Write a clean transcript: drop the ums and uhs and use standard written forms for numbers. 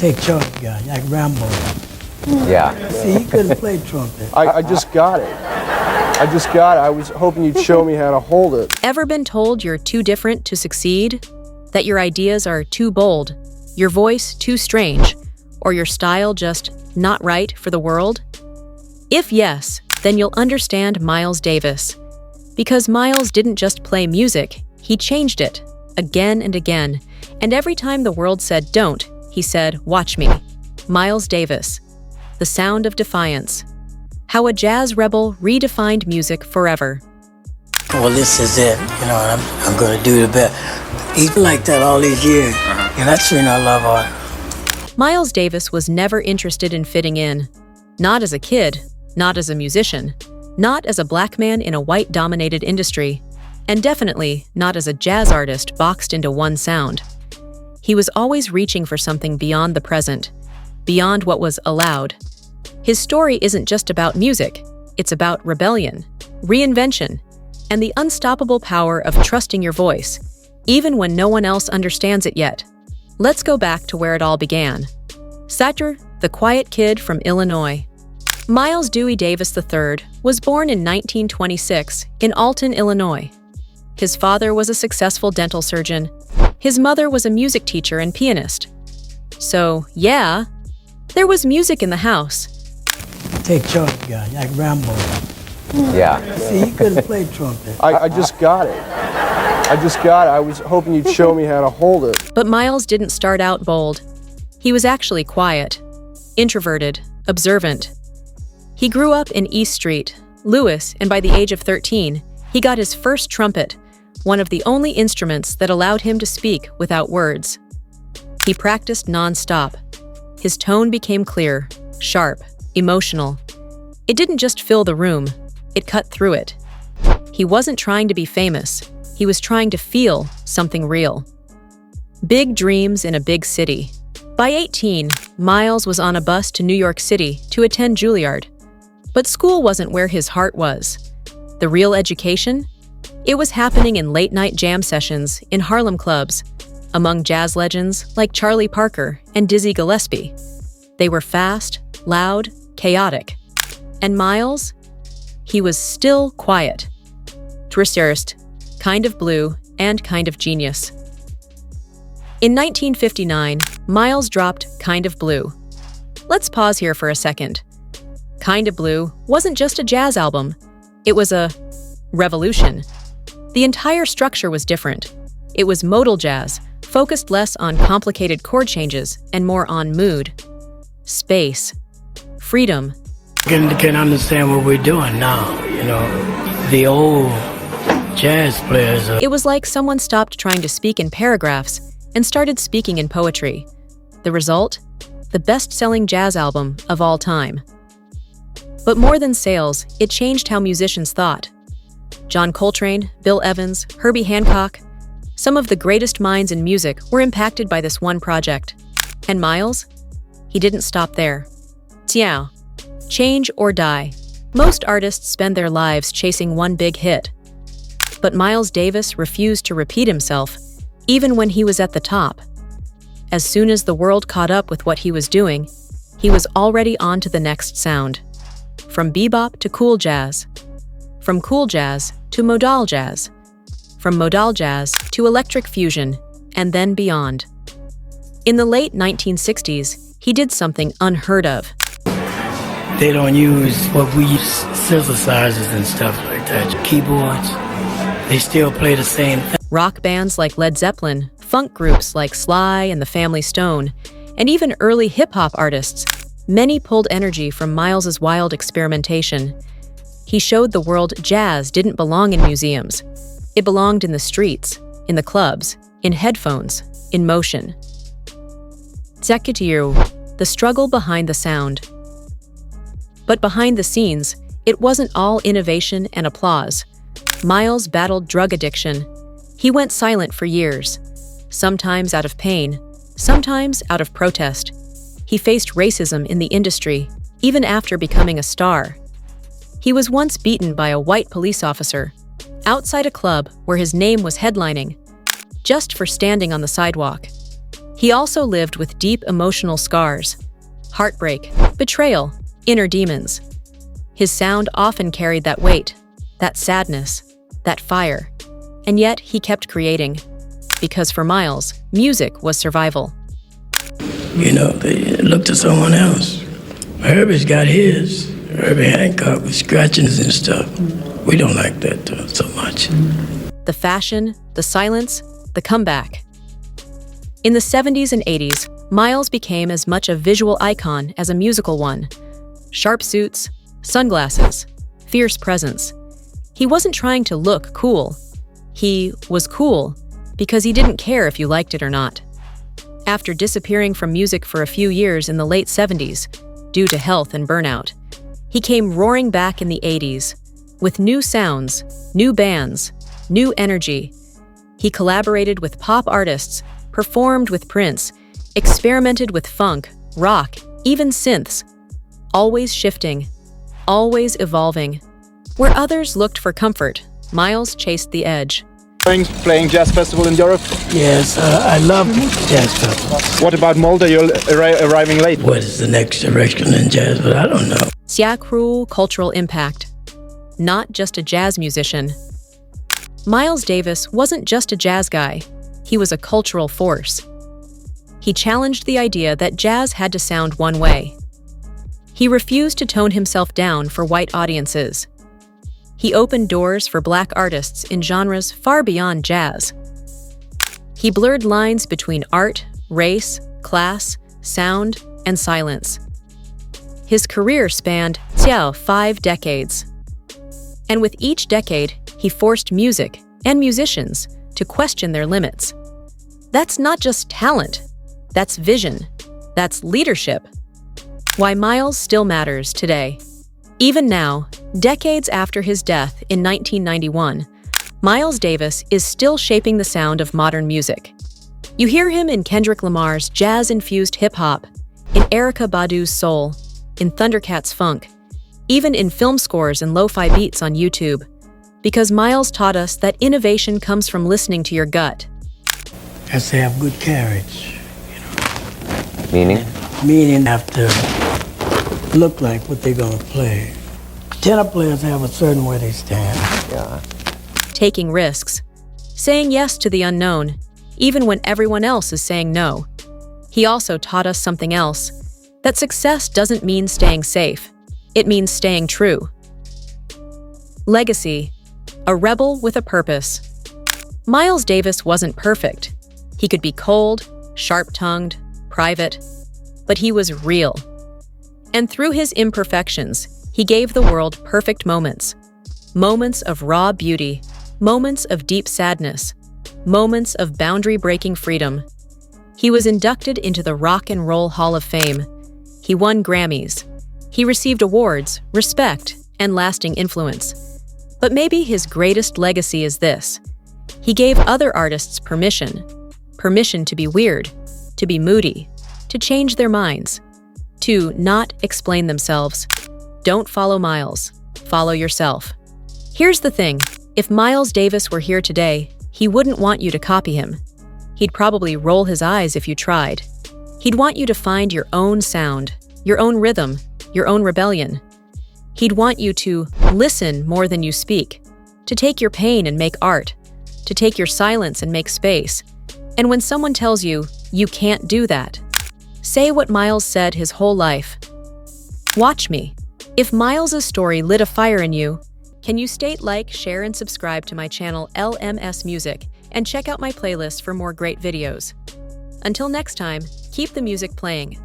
Take Charlie guy, like Rambo. Yeah. See, he couldn't play trumpet. I just got it. I was hoping you'd show me how to hold it. Ever been told you're too different to succeed? That your ideas are too bold, your voice too strange, or your style just not right for the world? If yes, then you'll understand Miles Davis. Because Miles didn't just play music, he changed it, again and again. And every time the world said don't, he said, watch me. Miles Davis. The sound of defiance. How a jazz rebel redefined music forever. Well, this is it. You know, I'm going to do the best. He's been like that all these years. And that's when I love art. Miles Davis was never interested in fitting in. Not as a kid, not as a musician, not as a black man in a white-dominated industry, and definitely not as a jazz artist boxed into one sound. He was always reaching for something beyond the present, beyond what was allowed. His story isn't just about music, it's about rebellion, reinvention, and the unstoppable power of trusting your voice, even when no one else understands it yet. Let's go back to where it all began. Satcher, the quiet kid from Illinois. Miles Dewey Davis III was born in 1926 in Alton, Illinois. His father was a successful dental surgeon. His mother was a music teacher and pianist. So, yeah, there was music in the house. Take Charlie guy, like Rambo. Yeah. See, he couldn't play trumpet. I just got it. I was hoping you'd show me how to hold it. But Miles didn't start out bold. He was actually quiet, introverted, observant. He grew up in East Street, Lewis, and by the age of 13, he got his first trumpet, one of the only instruments that allowed him to speak without words. He practiced non-stop. His tone became clear, sharp, emotional. It didn't just fill the room, it cut through it. He wasn't trying to be famous, he was trying to feel something real. Big dreams in a big city. By 18, Miles was on a bus to New York City to attend Juilliard. But school wasn't where his heart was. The real education? It was happening in late-night jam sessions in Harlem clubs, among jazz legends like Charlie Parker and Dizzy Gillespie. They were fast, loud, chaotic. And Miles? He was still quiet. Twisterst, kind of blue and kind of genius. In 1959, Miles dropped Kind of Blue. Let's pause here for a second. Kind of Blue wasn't just a jazz album. It was a revolution. The entire structure was different. It was modal jazz, focused less on complicated chord changes and more on mood, space, freedom. Can understand what we're doing now, you know. The old jazz players It was like someone stopped trying to speak in paragraphs and started speaking in poetry. The result? The best-selling jazz album of all time. But more than sales, it changed how musicians thought. John Coltrane, Bill Evans, Herbie Hancock, some of the greatest minds in music were impacted by this one project. And Miles? He didn't stop there. Tiao. Change or die. Most artists spend their lives chasing one big hit. But Miles Davis refused to repeat himself, even when he was at the top. As soon as the world caught up with what he was doing, he was already on to the next sound. From bebop to cool jazz. From cool jazz to modal jazz. From modal jazz to electric fusion, and then beyond. In the late 1960s, he did something unheard of. They don't use what we use, synthesizers and stuff like that, keyboards. They still play the same thing. Rock bands like Led Zeppelin, funk groups like Sly and the Family Stone, and even early hip-hop artists, many pulled energy from Miles's wild experimentation. He showed the world jazz didn't belong in museums. It belonged in the streets, in the clubs, in headphones, in motion. Zekutiru, the struggle behind the sound. But behind the scenes, it wasn't all innovation and applause. Miles battled drug addiction. He went silent for years, sometimes out of pain, sometimes out of protest. He faced racism in the industry, even after becoming a star. He was once beaten by a white police officer, outside a club where his name was headlining, just for standing on the sidewalk. He He also lived with deep emotional scars, heartbreak, betrayal, inner demons. His sound often carried that weight, that sadness, that fire, and yet he kept creating. Because for Miles, music was survival. You know, they look to someone else. Herbie's got his. Herbie Hancock with scratchings and stuff. We don't like that so much. The fashion, the silence, the comeback. In the 70s and 80s, Miles became as much a visual icon as a musical one. Sharp suits, sunglasses, fierce presence. He wasn't trying to look cool. He was cool because he didn't care if you liked it or not. After disappearing from music for a few years in the late 70s, due to health and burnout, he came roaring back in the 80s, with new sounds, new bands, new energy. He collaborated with pop artists, performed with Prince, experimented with funk, rock, even synths, always shifting, always evolving. Where others looked for comfort, Miles chased the edge. Playing jazz festival in Europe? Yes, I love jazz festivals. What about Malta? You're arriving late. What is the next direction in jazz? But I don't know. Siakru cultural impact. Not just a jazz musician. Miles Davis wasn't just a jazz guy. He was a cultural force. He challenged the idea that jazz had to sound one way. He refused to tone himself down for white audiences. He opened doors for Black artists in genres far beyond jazz. He blurred lines between art, race, class, sound, and silence. His career spanned 5 decades. And with each decade, he forced music and musicians to question their limits. That's not just talent. That's vision. That's leadership. Why Miles still matters today. Even now, decades after his death in 1991, Miles Davis is still shaping the sound of modern music. You hear him in Kendrick Lamar's jazz-infused hip-hop, in Erykah Badu's soul, in Thundercats funk, even in film scores and lo-fi beats on YouTube. Because Miles taught us that innovation comes from listening to your gut. Has to have good carriage. Meaning? Meaning have to look like what they're going to play. Tenor players have a certain way they stand. Yeah. Taking risks. Saying yes to the unknown, even when everyone else is saying no. He also taught us something else. That success doesn't mean staying safe. It means staying true. Legacy. A rebel with a purpose. Miles Davis wasn't perfect. He could be cold, sharp-tongued, private, but he was real. And through his imperfections, he gave the world perfect moments. Moments of raw beauty, moments of deep sadness, moments of boundary-breaking freedom. He was inducted into the Rock and Roll Hall of Fame. He won Grammys. He received awards, respect, and lasting influence. But maybe his greatest legacy is this. He gave other artists permission. Permission to be weird, to be moody, to change their minds, to not explain themselves. Don't follow Miles. Follow yourself. Here's the thing. If Miles Davis were here today, he wouldn't want you to copy him. He'd probably roll his eyes if you tried. He'd want you to find your own sound, your own rhythm, your own rebellion. He'd want you to listen more than you speak, to take your pain and make art, to take your silence and make space. And when someone tells you, you can't do that, say what Miles said his whole life. Watch me. If Miles' story lit a fire in you, can you state, like, share, and subscribe to my channel LMS Music, and check out my playlist for more great videos. Until next time, keep the music playing.